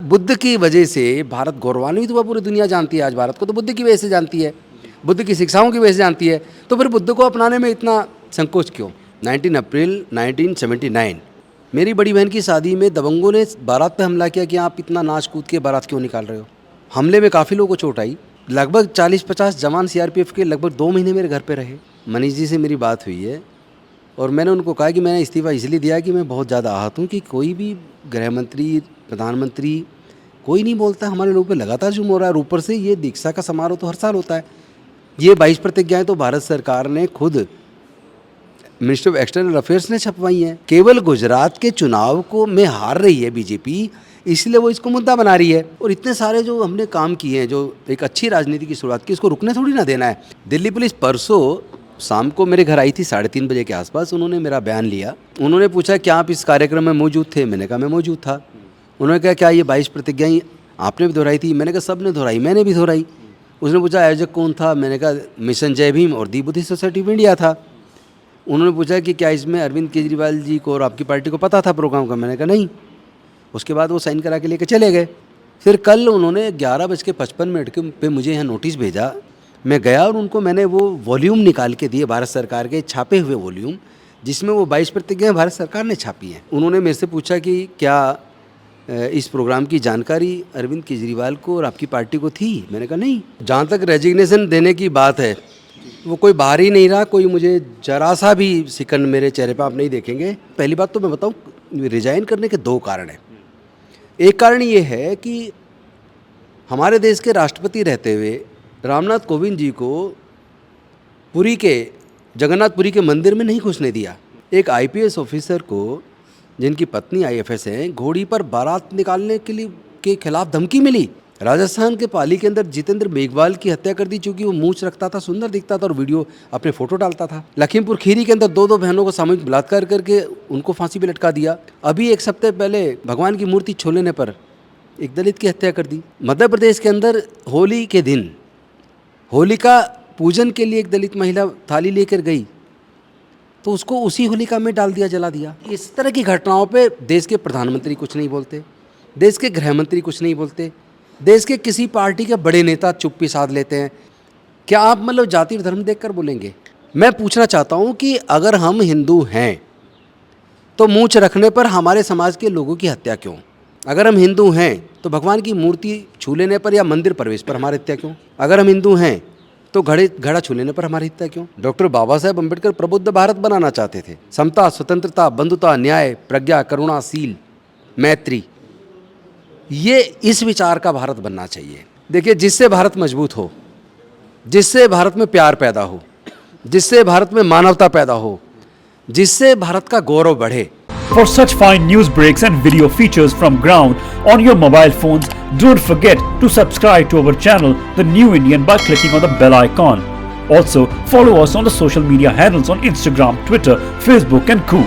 बुद्ध की वजह से भारत गौरवान्वित हुआ, पूरी दुनिया जानती है आज भारत को, तो बुद्ध की वजह से जानती है, बुद्ध की शिक्षाओं की वजह से जानती है। तो फिर बुद्ध को अपनाने में इतना संकोच क्यों? 19 अप्रैल 1979 मेरी बड़ी बहन की शादी में दबंगों ने बारात पे हमला किया कि आप इतना नाच कूद के बारात क्यों निकाल रहे हो। हमले में काफ़ी लोगों को चोट आई, लगभग 40-50 जवान सीआरपीएफ के लगभग 2 महीने मेरे घर पे रहे। मनीष जी से मेरी बात हुई है और मैंने उनको कहा कि मैंने इस्तीफ़ा इसलिए दिया कि मैं बहुत ज़्यादा आहत हूँ कि कोई भी गृह मंत्री, प्रधानमंत्री कोई नहीं बोलता, हमारे लोगों पे लगातार जुर्म हो रहा है। ऊपर से ये दीक्षा का समारोह तो हर साल होता है। ये 22 प्रतिज्ञाएँ तो भारत सरकार ने खुद मिनिस्टर ऑफ एक्सटर्नल अफेयर्स ने छपवाई हैं। केवल गुजरात के चुनाव को में हार रही है बीजेपी, इसलिए वो इसको मुद्दा बना रही है। और इतने सारे जो हमने काम किए हैं, जो एक अच्छी राजनीति की शुरुआत की, इसको रुकने थोड़ी ना देना है। दिल्ली पुलिस परसों शाम को मेरे घर आई थी 3:30 बजे के आसपास। उन्होंने मेरा बयान लिया, उन्होंने पूछा क्या आप इस कार्यक्रम में मौजूद थे? मैंने कहा मैं मौजूद था। उन्होंने कहा क्या ये 22 प्रतिज्ञाएँ आपने भी दोहराई थी? मैंने कहा सब ने दोहराई, मैंने भी दोहराई। उसने पूछा आयोजक कौन था? मैंने कहा मिशन जय भीम और दी बुद्धिस्ट सोसाइटी ऑफ इंडिया था। उन्होंने पूछा कि क्या इसमें अरविंद केजरीवाल जी को और आपकी पार्टी को पता था प्रोग्राम का? मैंने कहा नहीं। उसके बाद वो साइन करा के लेके चले गए। फिर कल उन्होंने 11:55 पे मुझे यहाँ नोटिस भेजा। मैं गया और उनको मैंने वो वॉल्यूम निकाल के दिए, भारत सरकार के छापे हुए वॉल्यूम, जिसमें वो 22 प्रतिज्ञाएँ भारत सरकार ने छापी हैं। उन्होंने मेरे से पूछा कि क्या इस प्रोग्राम की जानकारी अरविंद केजरीवाल को और आपकी पार्टी को थी? मैंने कहा नहीं। जहाँ तक रेजिग्नेशन देने की बात है, वो कोई बाहर ही नहीं रहा, कोई मुझे जरा सा भी सिकन मेरे चेहरे पर आप नहीं देखेंगे। पहली बात तो मैं बताऊँ, रिजाइन करने के 2 कारण हैं। एक कारण ये है कि हमारे देश के राष्ट्रपति रहते हुए रामनाथ कोविंद जी को पुरी के जगन्नाथपुरी के मंदिर में नहीं घुसने दिया। एक आईपीएस ऑफिसर को, जिनकी पत्नी आईएफएस है, घोड़ी पर बारात निकालने के खिलाफ धमकी मिली। राजस्थान के पाली के अंदर जितेंद्र मेघवाल की हत्या कर दी, चूंकि वो मूंछ रखता था, सुंदर दिखता था और वीडियो अपने फोटो डालता था। लखीमपुर खीरी के अंदर 2 बहनों को सामूहिक बलात्कार करके उनको फांसी पे लटका दिया। अभी 1 सप्ताह पहले भगवान की मूर्ति छोड़ने पर एक दलित की हत्या कर दी। मध्य प्रदेश के अंदर होली के दिन होलिका पूजन के लिए एक दलित महिला थाली लेकर गई, तो उसको उसी होलिका में डाल दिया, जला दिया। इस तरह की घटनाओं पे देश के प्रधानमंत्री कुछ नहीं बोलते, देश के गृह मंत्री कुछ नहीं बोलते, देश के किसी पार्टी के बड़े नेता चुप्पी साध लेते हैं। क्या आप मतलब जाति और धर्म देखकर बोलेंगे? मैं पूछना चाहता हूँ कि अगर हम हिंदू हैं तो मूंछ रखने पर हमारे समाज के लोगों की हत्या क्यों? अगर हम हिंदू हैं तो भगवान की मूर्ति छू लेने पर या मंदिर प्रवेश पर हमारी हत्या क्यों? अगर हम हिंदू हैं तो घड़ा छू लेने पर हमारी हत्या क्यों? डॉक्टर बाबा साहेब अम्बेडकर प्रबुद्ध भारत बनाना चाहते थे। समता, स्वतंत्रता, बंधुता, न्याय, प्रज्ञा, करुणा, शील, मैत्री, ये इस विचार का भारत बनना चाहिए। देखिए, जिससे भारत मजबूत हो, जिससे भारत में प्यार पैदा हो, जिससे भारत में मानवता पैदा हो, जिससे भारत का गौरव बढ़े। For such fine news breaks and video features from ground on your mobile phones, don't forget to subscribe to our channel, The New Indian, by clicking on the bell icon. Also, follow us on the social media handles on Instagram, Twitter, Facebook and Co.